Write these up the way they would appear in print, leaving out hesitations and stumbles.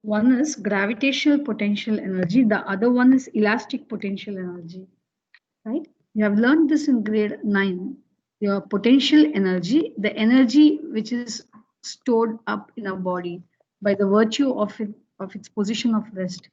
One is gravitational potential energy, the other one is elastic potential energy, right? You have learned this in grade 9. Your potential energy, the energy which is stored up in our body by the virtue of its position of rest.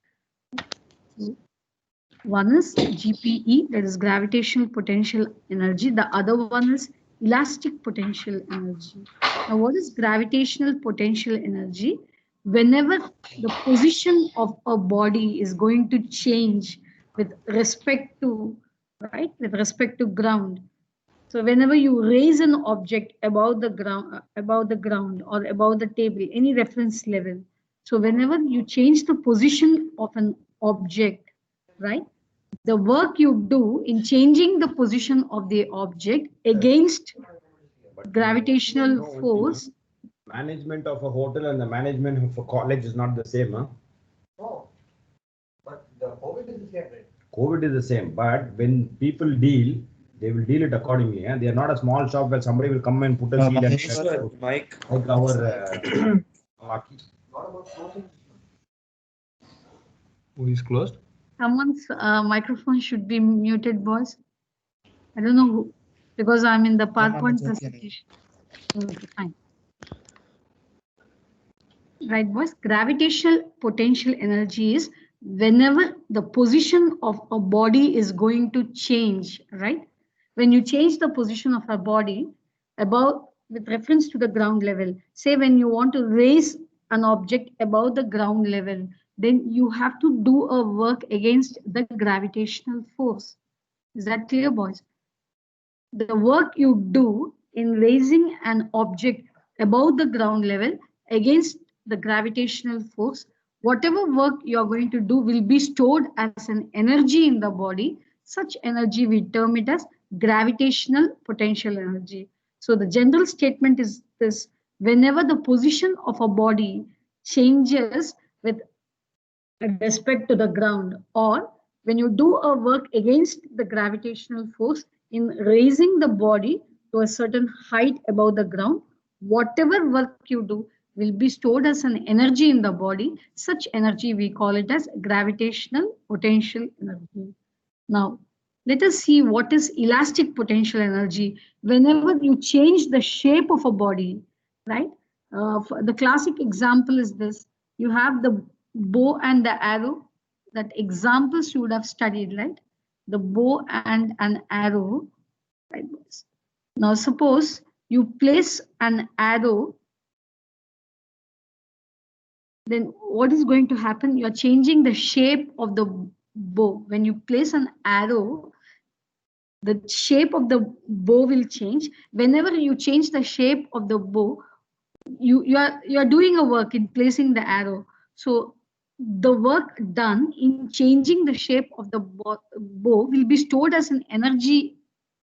One is GPE, that is gravitational potential energy. The other one is elastic potential energy. Now, what is gravitational potential energy? Whenever the position of a body is going to change with respect to, right, with respect to ground. So whenever you raise an object above the ground or above the table, any reference level. So whenever you change the position of an object, right, the work you do in changing the position of the object against gravitational force. Management of a hotel and the management of a college is not the same, huh? No, but the COVID is the same, right? COVID is the same, but when people deal, they will deal it accordingly. They are not a small shop where somebody will come and put a seal and Maheshwar, Mike. like our Waki. What about closing? Who is closed? Someone's microphone should be muted, boys. I don't know who, because I'm in the PowerPoint presentation. Okay, fine. Right, boys. Gravitational potential energy is whenever the position of a body is going to change, right? When you change the position of a body above with reference to the ground level, say when you want to raise an object above the ground level, then you have to do a work against the gravitational force. Is that clear, boys? The work you do in raising an object above the ground level against the gravitational force, whatever work you are going to do will be stored as an energy in the body. Such energy we term it as gravitational potential energy. So the general statement is this: whenever the position of a body changes with respect to the ground, or when you do a work against the gravitational force in raising the body to a certain height above the ground, whatever work you do will be stored as an energy in the body. Such energy we call it as gravitational potential energy. Now, let us see what is elastic potential energy. Whenever you change the shape of a body, right? The classic example is this. You have the bow and the arrow. That examples you would have studied, right? The bow and an arrow. Right? Now, suppose you place an arrow, then what is going to happen? You're changing the shape of the bow. When you place an arrow, the shape of the bow will change. Whenever you change the shape of the bow, you are doing a work in placing the arrow. So the work done in changing the shape of the bow will be stored as an energy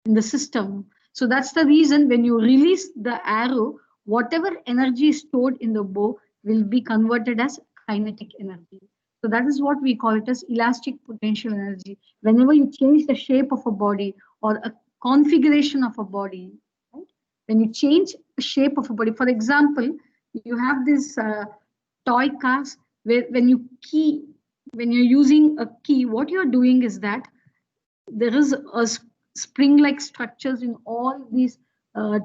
in the system. So that's the reason when you release the arrow, whatever energy is stored in the bow will be converted as kinetic energy. So that is what we call it as elastic potential energy. Whenever you change the shape of a body or a configuration of a body, right? When you change the shape of a body, for example, you have this toy cars where when you're using a key, what you're doing is that there is a spring-like structures in all these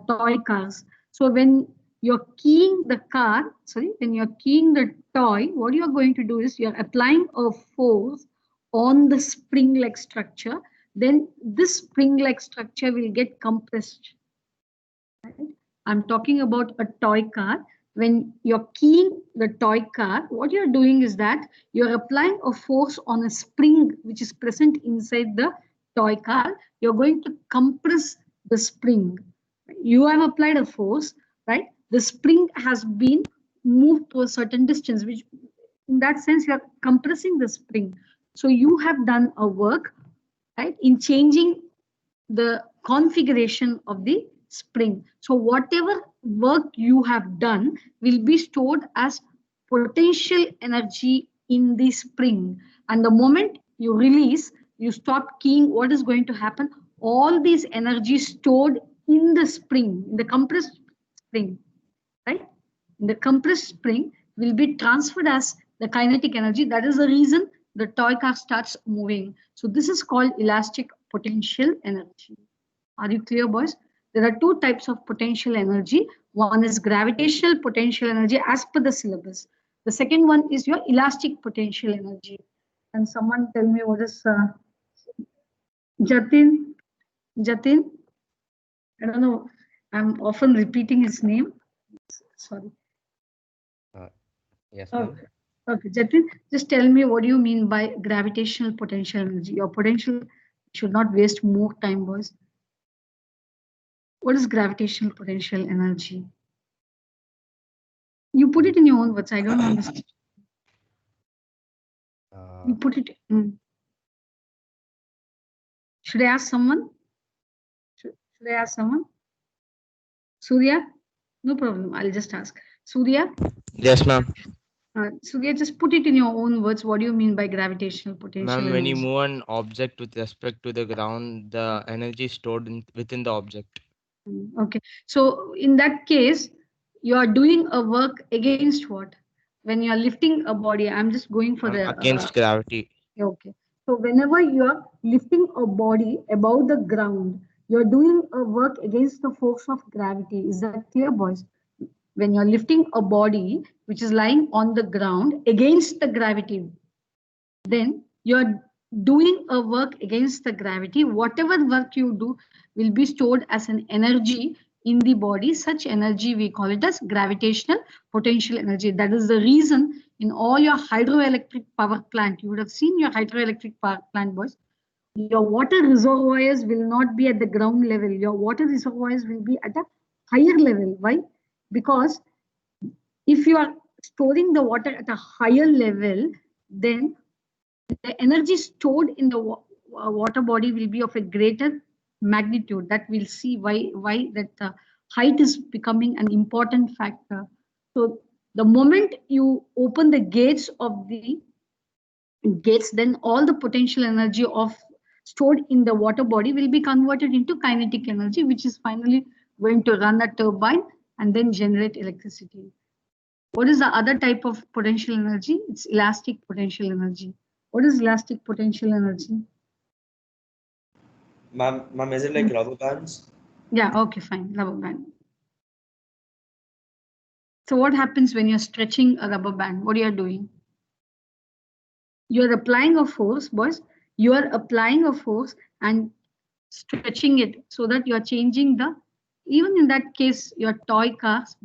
toy cars. So when you're keying the toy, what you're going to do is you're applying a force on the spring-like structure. Then this spring-like structure will get compressed. Right? I'm talking about a toy car. When you're keying the toy car, what you're doing is that you're applying a force on a spring which is present inside the toy car. You're going to compress the spring. You have applied a force, right? The spring has been moved to a certain distance, which in that sense, you're compressing the spring. So you have done a work, right, in changing the configuration of the spring. So whatever work you have done will be stored as potential energy in the spring. And the moment you release, you stop keying, what is going to happen? All these energy stored in the spring, in the compressed spring, right? In the compressed spring will be transferred as the kinetic energy. That is the reason the toy car starts moving. So this is called elastic potential energy. Are you clear, boys? There are two types of potential energy. One is gravitational potential energy as per the syllabus. The second one is your elastic potential energy. And someone tell me what is Jatin? Jatin? I don't know. I'm often repeating his name. Sorry. Yes, ma'am. Okay. Okay, Jatin, just tell me what do you mean by gravitational potential energy? Your potential should not waste more time, boys. What is gravitational potential energy? You put it in your own words. I don't understand. You put it. Should I ask someone? Should I ask someone? Surya? No problem. I'll just ask. Surya? Yes, ma'am. Surya, just put it in your own words. What do you mean by gravitational potential Ma'am, when you energy? move an object with respect to the ground, the energy is stored within the object. Okay. So in that case, you are doing a work against what? When you are lifting a body, I'm just going for the Against gravity. okay. So whenever you are lifting a body above the ground, you're doing a work against the force of gravity. Is that clear, boys? When you're lifting a body which is lying on the ground against the gravity, then you're doing a work against the gravity. Whatever work you do will be stored as an energy in the body. Such energy we call it as gravitational potential energy. That is the reason in all your hydroelectric power plant, you would have seen your hydroelectric power plant, boys. Your water reservoirs will not be at the ground level. Your water reservoirs will be at a higher level. Why? Because if you are storing the water at a higher level, then the energy stored in the water body will be of a greater magnitude. That we'll see why that height is becoming an important factor. So the moment you open the gates of the gates, then all the potential energy of stored in the water body will be converted into kinetic energy, which is finally going to run a turbine and then generate electricity. What is the other type of potential energy? It's elastic potential energy. What is elastic potential energy? Ma'am, is it like rubber bands? Yeah, okay, fine, rubber band. So what happens when you're stretching a rubber band? What are you doing? You're applying a force, boys. You're applying a force and stretching it so that you're changing the, even in that case, your toy cars.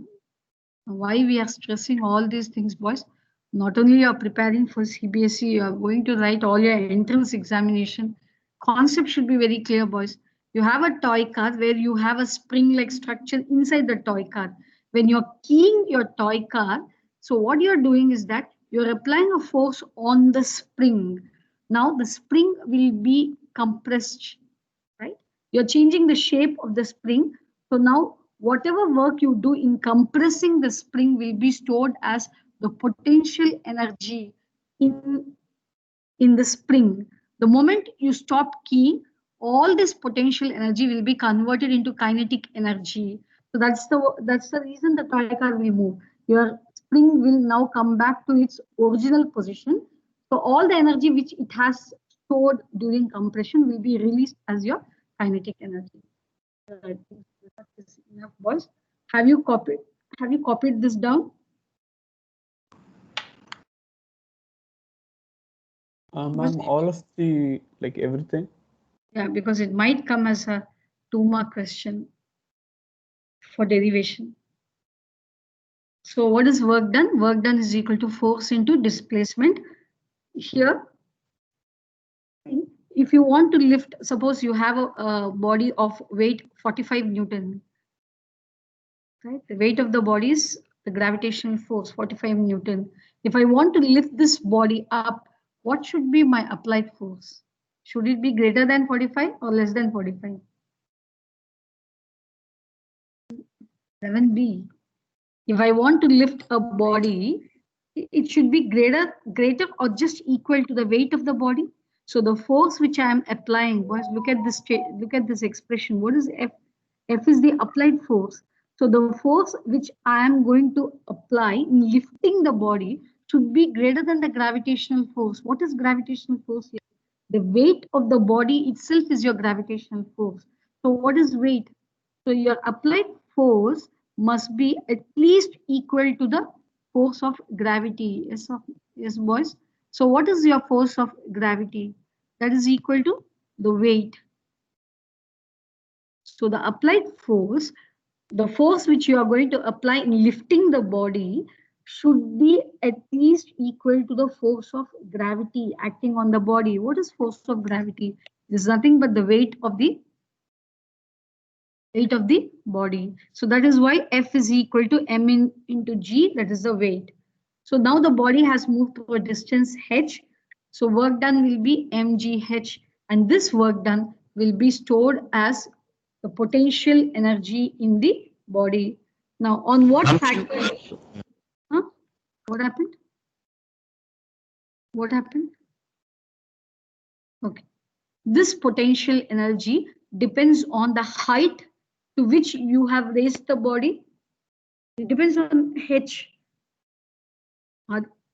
Why we are stressing all these things, boys? Not only you are preparing for CBSE, you are going to write all your entrance examination. Concept should be very clear, boys. You have a toy car where you have a spring-like structure inside the toy car. When you're keying your toy car, so what you're doing is that you're applying a force on the spring. Now the spring will be compressed, right? You're changing the shape of the spring. So now whatever work you do in compressing the spring will be stored as the potential energy in the spring. The moment you stop keying, all this potential energy will be converted into kinetic energy. So that's the reason the toy car will move. Your spring will now come back to its original position. So all the energy which it has stored during compression will be released as your kinetic energy. That is enough, boys. Have you copied this down? Ma'am, all of the, like everything? Yeah, because it might come as a 2-mark question for derivation. So what is work done? Work done is equal to force into displacement. Here, if you want to lift, suppose you have a body of weight 45 Newton, right? The weight of the body is the gravitational force, 45 Newton. If I want to lift this body up, what should be my applied force? Should it be greater than 45 or less than 45? 7B. If I want to lift a body, it should be greater or just equal to the weight of the body. So the force which I am applying, boys, look at this expression. What is F? F is the applied force. So the force which I am going to apply in lifting the body should be greater than the gravitational force. What is gravitational force here? The weight of the body itself is your gravitational force. So what is weight? So your applied force must be at least equal to the force of gravity. Yes, boys. So what is your force of gravity? That is equal to the weight. So the applied force, the force which you are going to apply in lifting the body should be at least equal to the force of gravity acting on the body. What is force of gravity? It is nothing but the weight of the body. So that is why F is equal to M into G, that is the weight. So now the body has moved to a distance H. So work done will be mgh, and this work done will be stored as the potential energy in the body. Now on what factor? Huh? What happened? What happened? Okay. This potential energy depends on the height to which you have raised the body. It depends on H.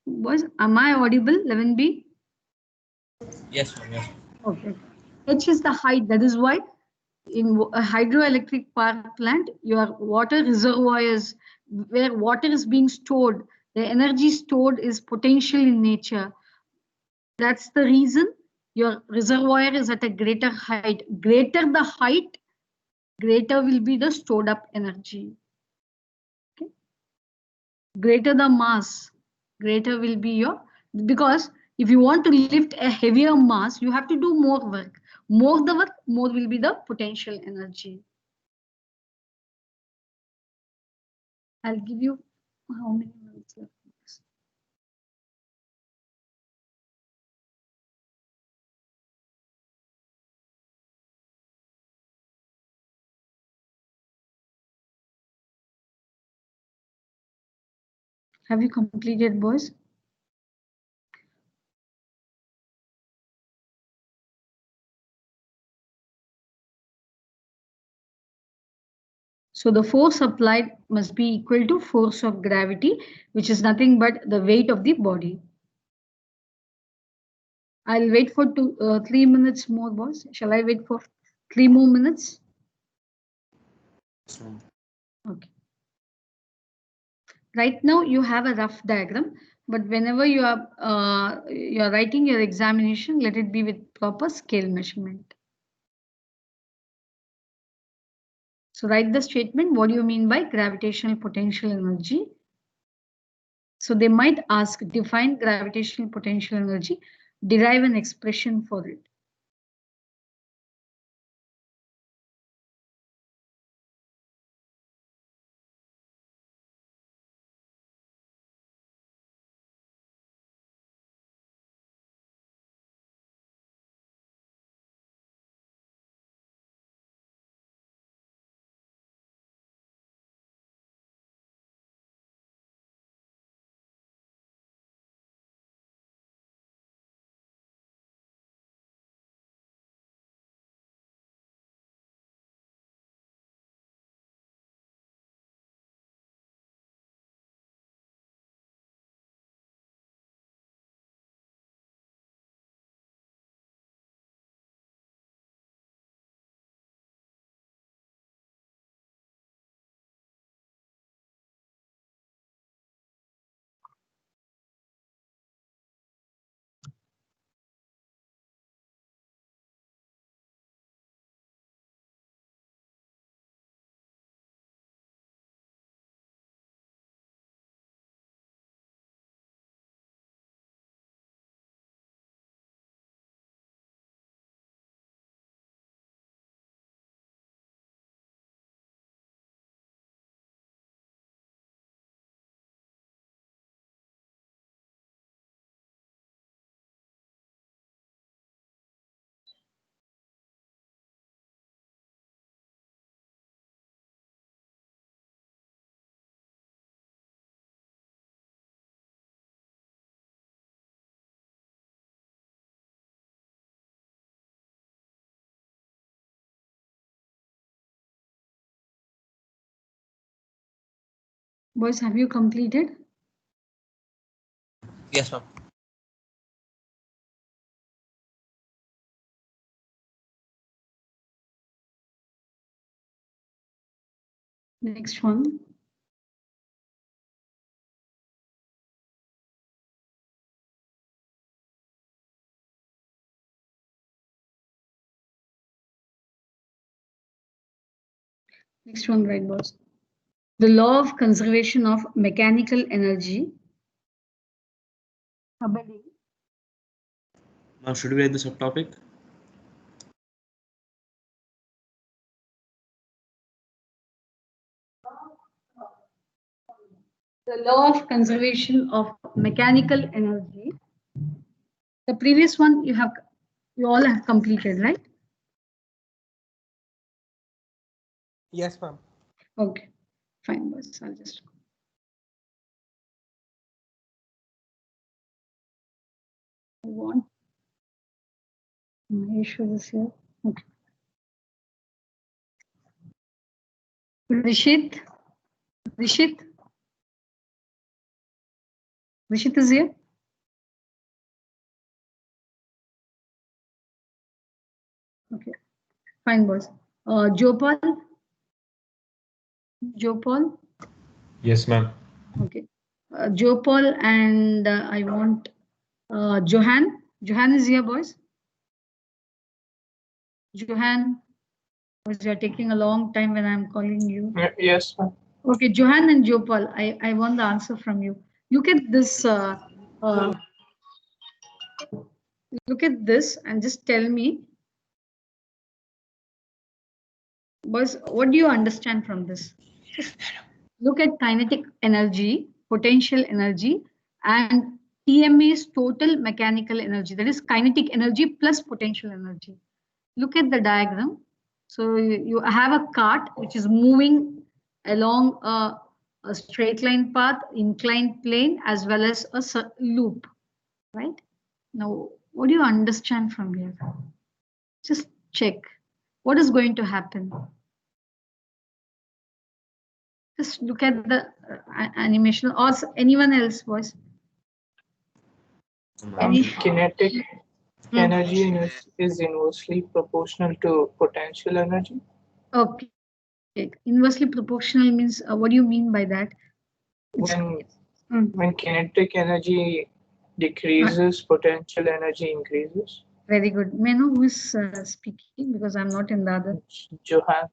Boys, am I audible? 11B? Yes, ma'am. Yes. Okay. H is the height. That is why in a hydroelectric power plant, your water reservoirs where water is being stored, the energy stored is potential in nature. That's the reason your reservoir is at a greater height. Greater the height, greater will be the stored up energy. Okay. Greater the mass, greater will be your, because if you want to lift a heavier mass, you have to do more work. More the work, more will be the potential energy. I'll give you how many minutes left? Have you completed, boys? So the force applied must be equal to force of gravity, which is nothing but the weight of the body. I'll wait for 3 minutes more, boys. Shall I wait for 3 more minutes? Yes, ma'am. Okay. Right now you have a rough diagram, but whenever you are writing your examination, let it be with proper scale measurement. So write the statement. What do you mean by gravitational potential energy? So they might ask, define gravitational potential energy, derive an expression for it. Boys, have you completed? Yes, ma'am. Next one. Next one, right, boss? The law of conservation of mechanical energy. Abadi. Now, should we read the subtopic? The law of conservation of mechanical energy. The previous one you all have completed, right? Yes, ma'am. Okay, fine, boss. I'll just. I want my issue is here. Okay. Rishit. Rishit. Rishit is here. Okay, fine, boss. Jopal. Jopal. Yes, ma'am. Okay. Jopal and I want Johan. Johan is here, boys. Johan, because you're taking a long time when I'm calling you. Yes, ma'am. Okay, Johan and Jopal, I want the answer from you. Look at this. Look at this and just tell me, boys, what do you understand from this? Just look at kinetic energy, potential energy, and TMA is total mechanical energy. That is kinetic energy plus potential energy. Look at the diagram. So you have a cart which is moving along a straight line path, inclined plane, as well as a loop, right? Now, what do you understand from here? Just check. What is going to happen? Just look at the animation, or anyone else, boys. Kinetic energy is inversely proportional to potential energy. Okay. Inversely proportional means what do you mean by that? When kinetic energy decreases, potential energy increases. Very good. May I know who is speaking, because I'm not in the other. Johan.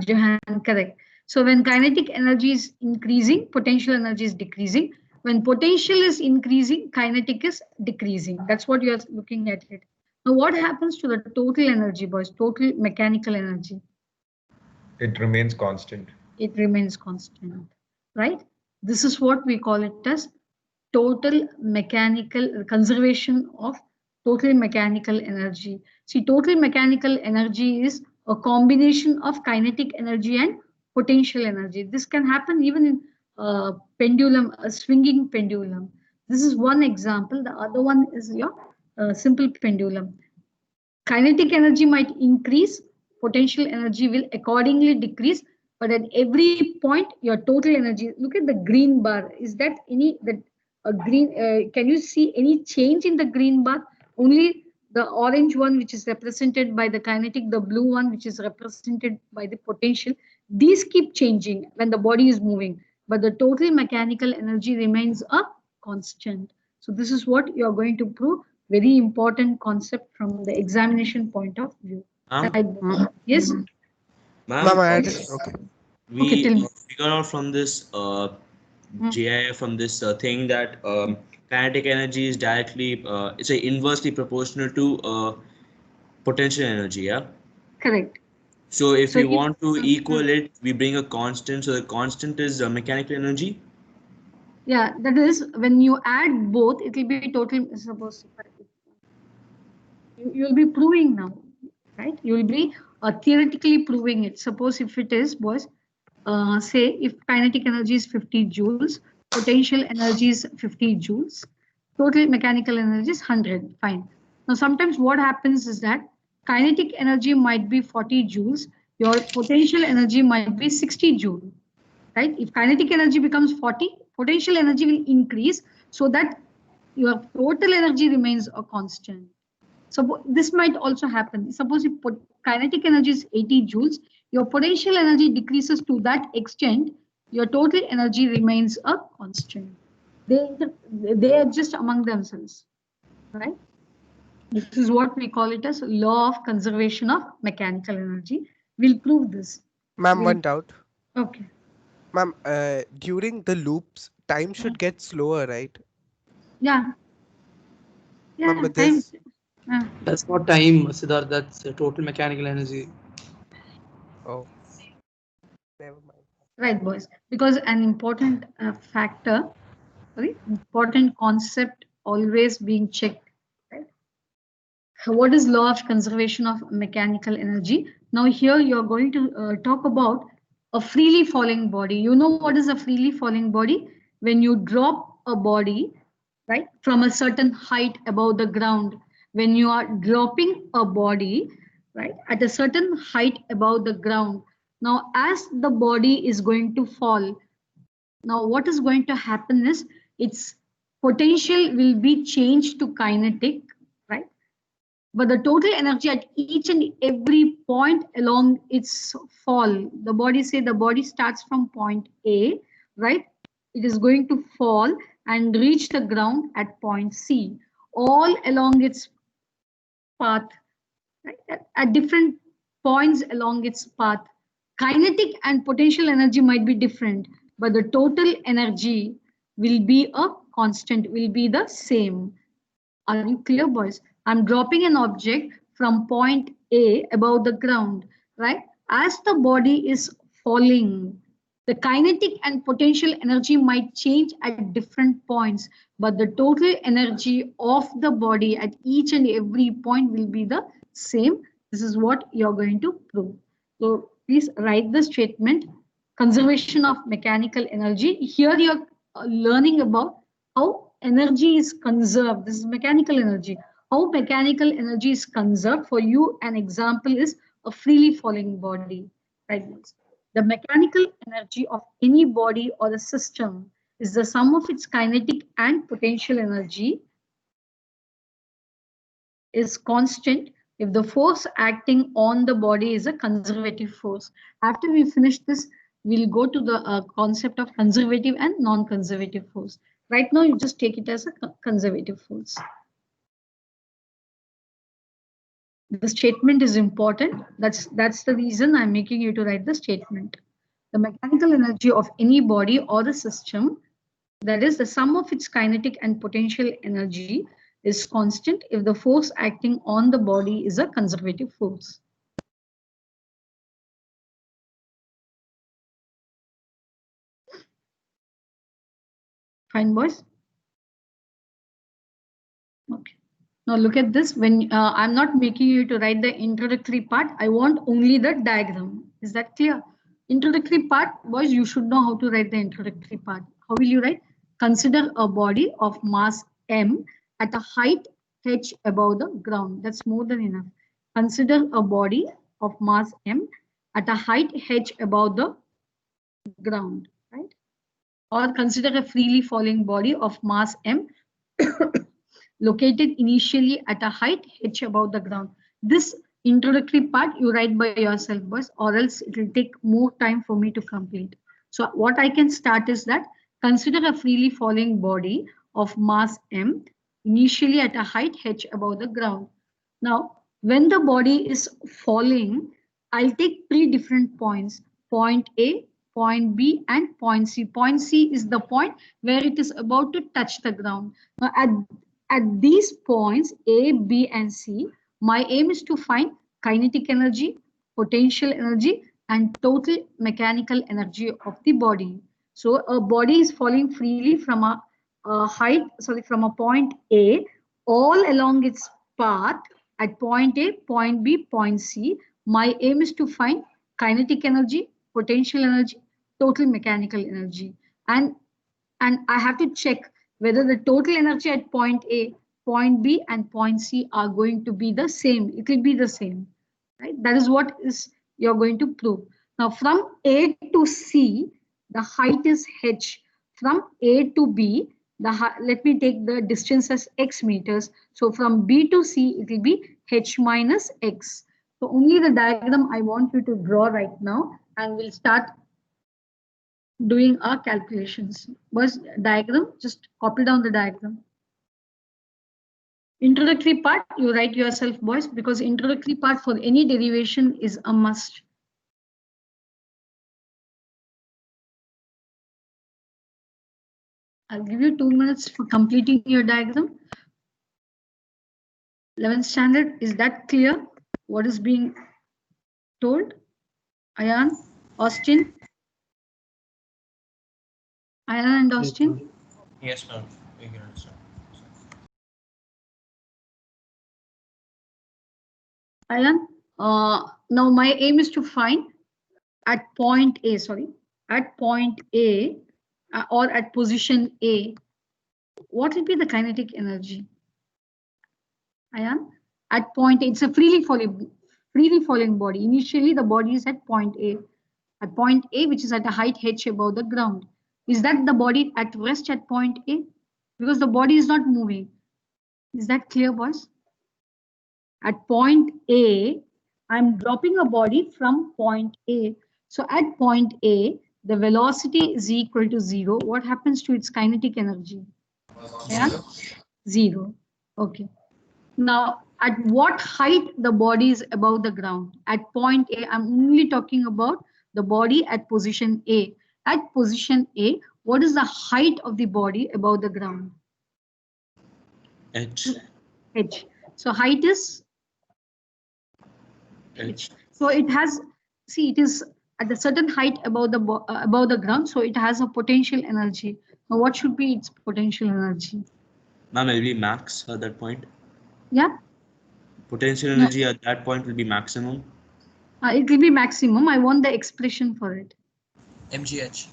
Johan, correct. So when kinetic energy is increasing, potential energy is decreasing. When potential is increasing, kinetic is decreasing. That's what you're looking at it. Now, what happens to the total energy, boys? Total mechanical energy. It remains constant. It remains constant, right? This is what we call it as total mechanical conservation of total mechanical energy. See, total mechanical energy is a combination of kinetic energy and potential energy. This can happen even in pendulum, a swinging pendulum. This is one example. The other one is your simple pendulum. Kinetic energy might increase, potential energy will accordingly decrease, but at every point, your total energy, look at the green bar. Is that any, green, can you see any change in the green bar? Only the orange one, which is represented by the kinetic, the blue one, which is represented by the potential. These keep changing when the body is moving, but the total mechanical energy remains a constant. So this is what you're going to prove. Very important concept from the examination point of view. Yes? Ma'am, Okay. We figure out from this GIF, from this thing that kinetic energy is directly, it's inversely proportional to potential energy, yeah? Correct. So if we want to equal it, we bring a constant. So the constant is mechanical energy. Yeah, that is when you add both, it will be total. Suppose you will be proving now, right? You will be theoretically proving it. Suppose if it is, boys, say if kinetic energy is 50 joules, potential energy is 50 joules, total mechanical energy is 100. Fine. Now sometimes what happens is that kinetic energy might be 40 joules, your potential energy might be 60 joule, right? If kinetic energy becomes 40, potential energy will increase so that your total energy remains a constant. So this might also happen. Suppose you put kinetic energy is 80 joules, your potential energy decreases to that extent, your total energy remains a constant. They adjust among themselves, right? This is what we call it as law of conservation of mechanical energy. We'll prove this. Ma'am, one doubt. Okay. Ma'am, during the loops, time should get slower, right? Yeah. Yeah. Ma'am, but Time. this, That's not time, Siddharth. That's total mechanical energy. oh, never mind. Right, boys. Because an important factor, important concept always being checked. Right? So what is law of conservation of mechanical energy? Now here you're going to talk about a freely falling body. You know what is a freely falling body? When you drop a body, right, from a certain height above the ground, when you are dropping a body, right, at a certain height above the ground. Now, as the body is going to fall, now what is going to happen is its potential will be changed to kinetic, right? But the total energy at each and every point along its fall, the body starts from point A, right? It is going to fall and reach the ground at point C, all along its path, right? At different points along its path. Kinetic and potential energy might be different, but the total energy will be a constant, will be the same. Are you clear, boys? I'm dropping an object from point A above the ground, right? As the body is falling, the kinetic and potential energy might change at different points, but the total energy of the body at each and every point will be the same. This is what you're going to prove. So please write the statement, conservation of mechanical energy. Here you're learning about how energy is conserved. This is mechanical energy. How mechanical energy is conserved. For you, an example is a freely falling body. Right? The mechanical energy of any body or a system is the sum of its kinetic and potential energy is constant if the force acting on the body is a conservative force. After we finish this, we'll go to the concept of conservative and non-conservative force. Right now, you just take it as a conservative force. The statement is important. That's the reason I'm making you to write the statement. The mechanical energy of any body or the system, that is the sum of its kinetic and potential energy, is constant if the force acting on the body is a conservative force. Fine, boys? Okay. Now look at this. When I'm not making you to write the introductory part, I want only the diagram. Is that clear? Introductory part, boys, you should know how to write the introductory part. How will you write? Consider a body of mass m at a height h above the ground. That's more than enough. Consider a body of mass m at a height h above the ground, right? Or consider a freely falling body of mass m located initially at a height h above the ground. This introductory part you write by yourself, boys, or else it will take more time for me to complete. So what I can start is that consider a freely falling body of mass m initially at a height h above the ground. Now, when the body is falling, I'll take three different points, point A, point B, and point C. Point C is the point where it is about to touch the ground. Now, at these points, A, B, and C, my aim is to find kinetic energy, potential energy, and total mechanical energy of the body. So a body is falling freely from a from a point A all along its path at point A, point B, point C. My aim is to find kinetic energy, potential energy, total mechanical energy. And I have to check whether the total energy at point A, point B, and point C are going to be the same. It will be the same, right? That is what is you're going to prove. Now, from A to C, the height is h. From A to B, let me take the distance as x meters. So from B to C, it will be h minus x. So only the diagram I want you to draw right now, and we'll start doing our calculations. Was diagram, just copy down the diagram. Introductory part, you write yourself, boys, because introductory part for any derivation is a must. I'll give you 2 minutes for completing your diagram. 11th standard, is that clear? What is being told? Ayan, Austin? Ayan and Austin? Yes, ma'am. We can understand. Ayan, now my aim is to find at point A, at point A or at position A, what will be the kinetic energy? Ayan, at point A, it's a freely falling body. Initially, the body is at point A. At point A, which is at a height h above the ground. Is that the body at rest at point A? Because the body is not moving. Is that clear, boys? At point A, I'm dropping a body from point A. So at point A, the velocity is equal to 0. What happens to its kinetic energy? Yeah? 0. Okay. Now, at what height the body is above the ground? At point A, I'm only talking about the body at position A. At position A, what is the height of the body above the ground? H. H. So height is H. So it has, see, it is at a certain height above the ground, so it has a potential energy. Now, what should be its potential energy? Ma'am, it will be max at that point. Yeah. Potential energy at that point will be maximum. It will be maximum. I want the expression for it. mgh.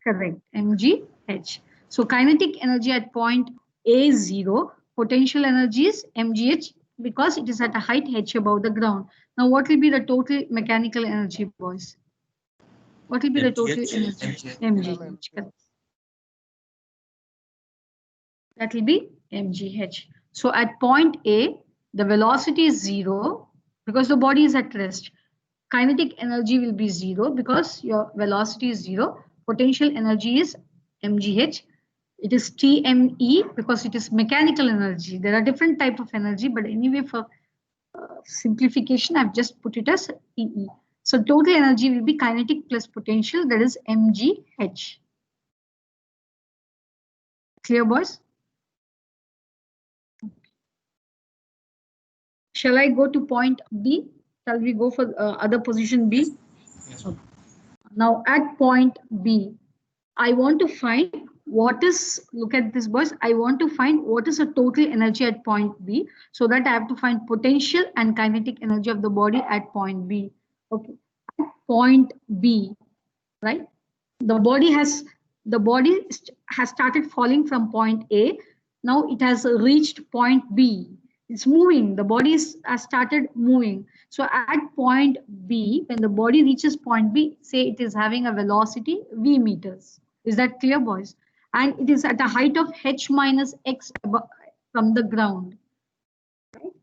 Correct. mgh. So kinetic energy at point A0, potential energy is mgh because it is at a height h above the ground. Now, what will be the total mechanical energy, boys? What will be the total energy? mgh. That will be mgh. So at point A, the velocity is 0 because the body is at rest. Kinetic energy will be 0 because your velocity is 0. Potential energy is mgh. It is TME because it is mechanical energy. There are different types of energy, but anyway, for simplification, I've just put it as TE. So total energy will be kinetic plus potential, that is mgh. Clear, boys? Shall I go to point B? Shall we go for other position B? Yes. Okay. Now at point B, I want to find what is, look at this, boys, I want to find what is the total energy at point B, so that I have to find potential and kinetic energy of the body at point B. Okay, at point B, right? The body has started falling from point A. Now it has reached point B. It's moving. The body has started moving. So at point B, when the body reaches point B, say it is having a velocity v meters. Is that clear, boys? And it is at a height of h minus x from the ground. Right?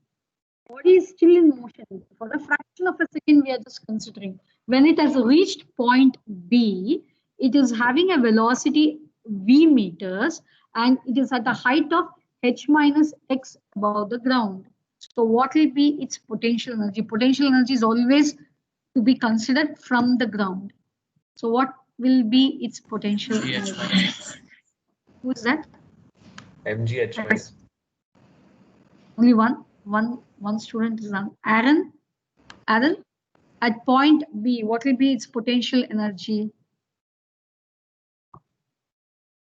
Body is still in motion. For a fraction of a second, we are just considering. When it has reached point B, it is having a velocity v meters, and it is at a height of h minus x above the ground. So what will be its potential energy? Potential energy is always to be considered from the ground. So what will be its potential energy? Who is that? mgh. Yes. Only one student is on. Aaron, at point B, what will be its potential energy?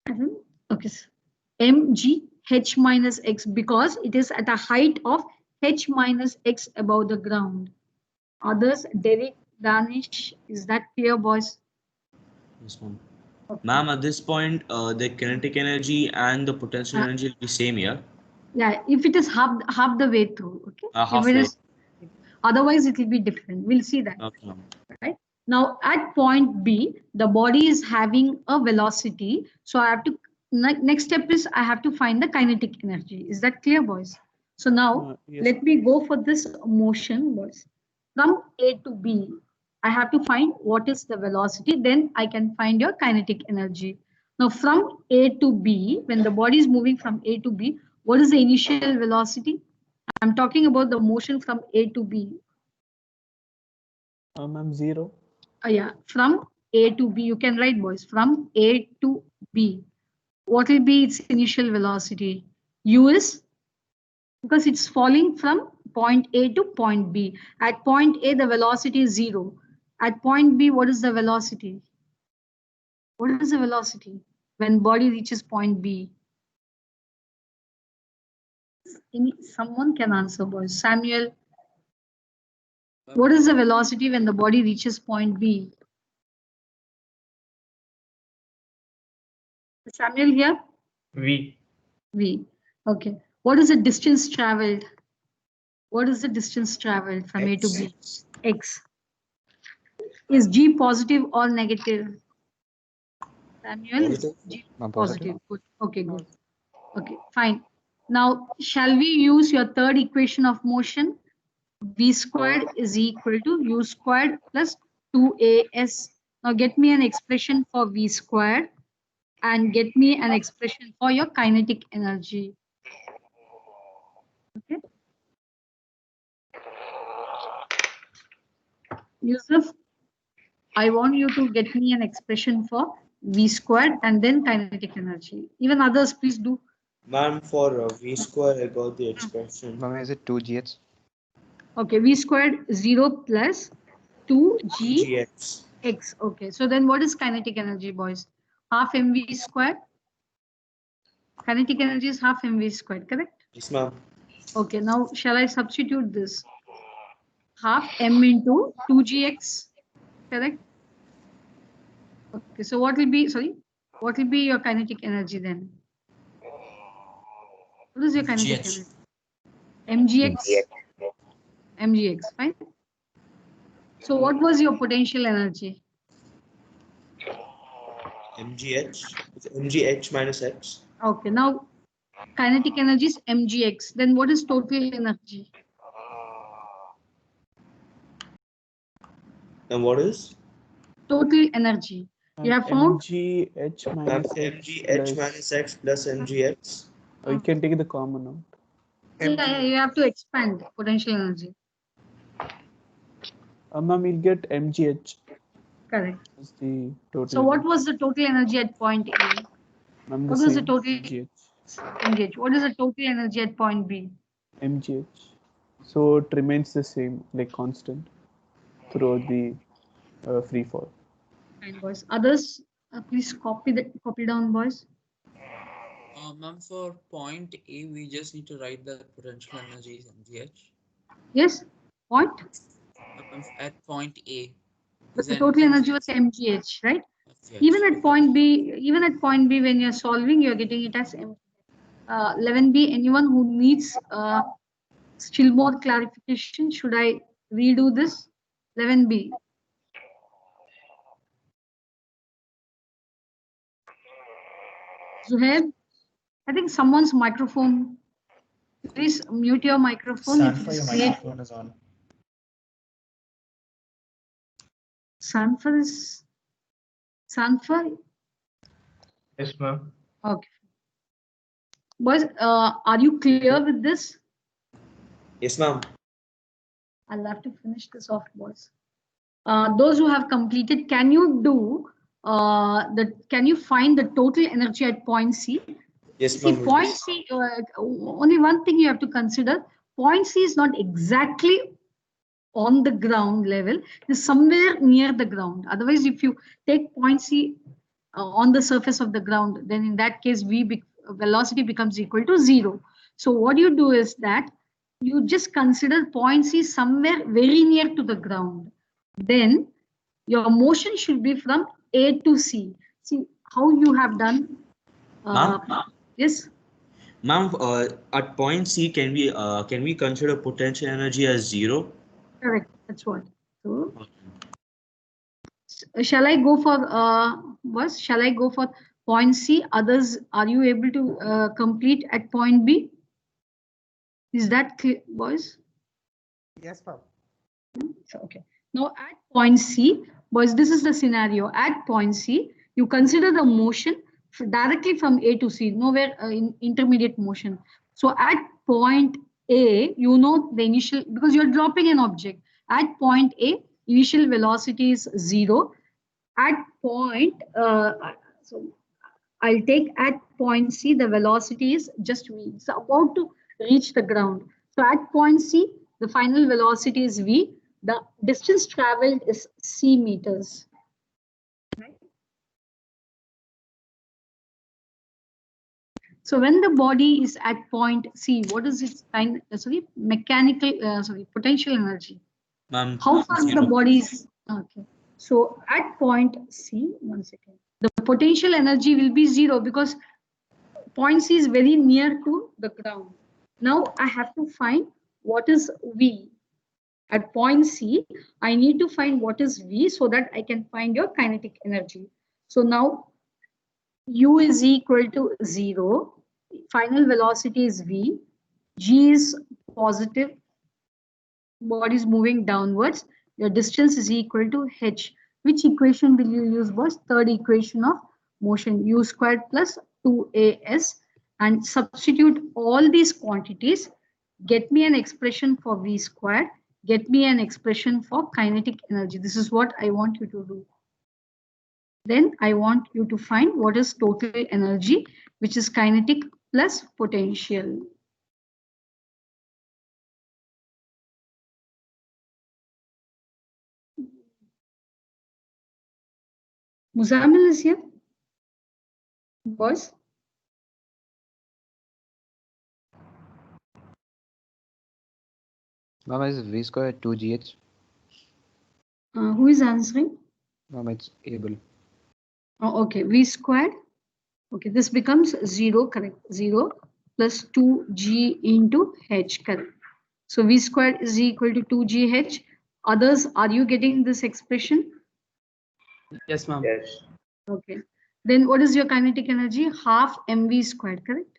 Aaron? Okay. Mg h minus x, because it is at a height of h minus x above the ground. Others, Derek, Danish, is that clear, boys? Yes, ma'am. Okay. Ma'am, at this point, the kinetic energy and the potential energy will be same here. Yeah, if it is half the way through, okay. Halfway. Otherwise, it will be different. We'll see that. Okay. Right. Now, at point B, the body is having a velocity. So I have to next step is I have to find the kinetic energy. Is that clear, boys? So now Yes. let me go for this motion, boys. From A to B, I have to find what is the velocity. Then I can find your kinetic energy. Now from A to B, when the body is moving from A to B, what is the initial velocity? I'm talking about the motion from A to B. Ma'am, 0. Yeah, from A to B, you can write, boys, from A to B. What will be its initial velocity? U is, because it's falling from point A to point B. At point A, the velocity is 0. At point B, what is the velocity? What is the velocity when body reaches point B? Someone can answer, boys. Samuel, what is the velocity when the body reaches point B? Samuel here? V. V. Okay. What is the distance traveled? What is the distance traveled from A to B? X. Is G positive or negative? Samuel, is G positive. Good. Okay, good. Okay, fine. Now, shall we use your third equation of motion? V squared is equal to U squared plus 2AS. Now, get me an expression for V squared and get me an expression for your kinetic energy. Okay. Yusuf, I want you to get me an expression for V squared and then kinetic energy. Even others, please do. Ma'am, for V square, I got the expression. Ma'am, is it 2gh? Okay, V squared 0 plus 2gx. Okay, so then what is kinetic energy, boys? Half mv squared. Kinetic energy is half mv squared, correct? Yes, ma'am. Okay, now shall I substitute this? Half m into 2gx, correct? Okay, so what will be, sorry, what will be your kinetic energy then? What is your kinetic energy? mgx. mgx, fine. So what was your potential energy? mgh. It's mgh minus x. Okay, now kinetic energy is mgx. Then what is total energy? And what is? Total energy. You have found mgh minus mgh minus x plus mgx. You can take the common out. Yeah, you have to expand potential energy. Ma'am, we'll get mgh. Correct. That's the total. So what was the total energy at point A? Ma'am, What was the same, total mgh. What is the total energy at point B? mgh. So it remains the same, like constant throughout the free fall. Fine, boys. Others, please copy down, boys. Ma'am, for point A, we just need to write the potential energy is mgh. Yes, point? At point A. The total energy was mgh, right? Even at point B, when you're solving, you're getting it as 11B. Anyone who needs still more clarification, should I redo this? 11B. Zuhair, I think someone's microphone. Please mute your microphone. Sanfa, your microphone is on. Sanfa? Yes, ma'am. Okay. Boys, are you clear with this? Yes, ma'am. I'll have to finish this off, boys. Those who have completed, can you do can you find the total energy at point C? Yes, ma'am. See, ma'am. point C, only one thing you have to consider, point C is not exactly on the ground level, it is somewhere near the ground. Otherwise, if you take point C on the surface of the ground, then in that case, velocity becomes equal to 0. So what you do is that you just consider point C somewhere very near to the ground. Then your motion should be from A to C. See how you have done. Yes. Ma'am, at point C, can we consider potential energy as 0? Correct. That's what. So, shall I go for Shall I go for point C. Others, are you able to complete at point B? Is that clear, boys? Yes, ma'am. Okay. Now at point C, boys, this is the scenario. At point C, you consider the motion directly from A to C, nowhere in intermediate motion. So at point A, you know the initial, because you're dropping an object. At point A, initial velocity is 0. At point, so I'll take at point C, the velocity is just V. It's about to reach the ground. So at point C, the final velocity is V. The distance traveled is C meters. Right? So when the body is at point C, what is its kind? Potential energy. How far the body is? Okay. So at point C, 1 second, the potential energy will be 0 because point C is very near to the ground. Now I have to find what is V. At point C, I need to find what is V so that I can find your kinetic energy. So now U is equal to 0. Final velocity is V. G is positive. Body is moving downwards. Your distance is equal to H. Which equation will you use, boys? Third equation of motion, U squared plus 2AS. And substitute all these quantities. Get me an expression for V squared. Get me an expression for kinetic energy. This is what I want you to do. Then I want you to find what is total energy, which is kinetic plus potential. Muzamil is here. Boys? Ma'am, is V square 2GH? Who is answering? Ma'am, it's able. Oh, okay, V squared. Okay, this becomes 0, correct? 0 plus 2G into H, correct? So V squared is equal to 2GH. Others, are you getting this expression? Yes, ma'am. Yes. Okay. Then what is your kinetic energy? Half mv squared, correct?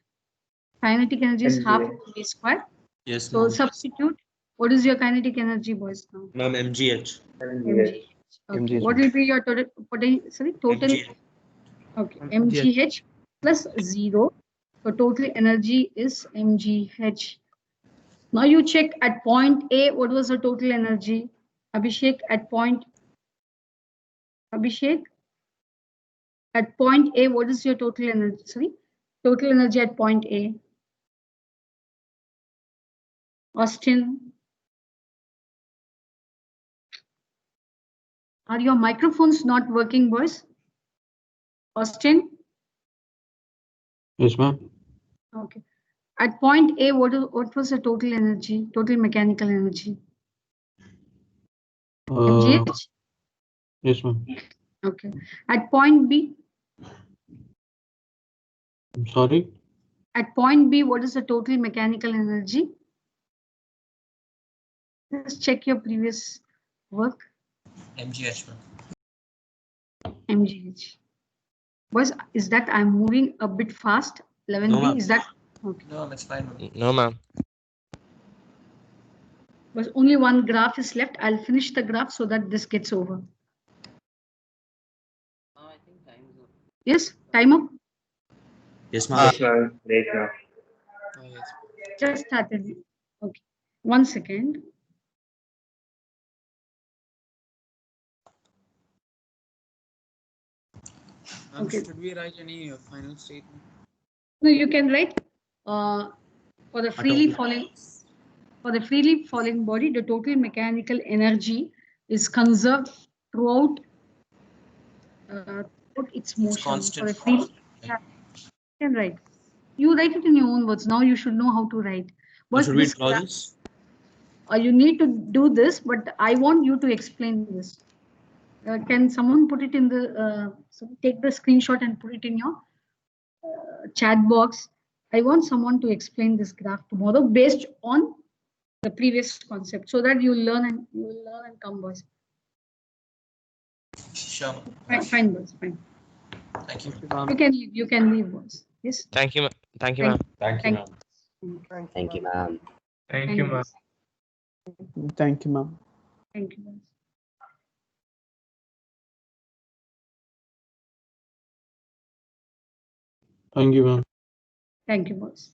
Kinetic energy is half mv squared. Yes, so ma'am. Substitute. What is your kinetic energy, boys, now? Ma'am, MGH. MGH. Okay. MGH. What will be your total total? MGH. Okay. MGH plus 0. So total energy is MGH. Now you check at point A, what was the total energy? Abhishek, at point Abhishek, at point A, what is your total energy? Sorry, total energy at point A. Austin, are your microphones not working, boys? Austin? Yes, ma'am. Okay. At point A, what was the total energy, total mechanical energy? MGH? Yes, ma'am. Okay. At point B? I'm sorry. At point B, what is the total mechanical energy? Just check your previous work. MGH. MGH. Boys, is that I'm moving a bit fast? 11B, No, is that okay? No, it's fine. No, ma'am. But only one graph is left. I'll finish the graph so that this gets over. I think time is up. Yes, time up. Yes, ma'am. Late now. Oh, yes. Just started. Okay. 1 second. Okay. Should we write any final statement? No, you can write for the freely falling body, the total mechanical energy is conserved throughout its motion. constant. For the free, yeah, you can write. You write it in your own words. Now you should know how to write. But Should we draw this? You need to do this, but I want you to explain this. Can someone put it in the, take the screenshot and put it in your chat box? I want someone to explain this graph tomorrow based on the previous concept so that you will learn and come, boys. Sure. Fine, boys, fine. Thank you. You can leave, boss. Yes. Thank you, thank you, ma'am. Thank you, Thank ma'am. Thank you, ma'am. Thank you, ma'am. Thank you, ma'am. Thank you, boss. Thank you, ma'am. Thank you, boss.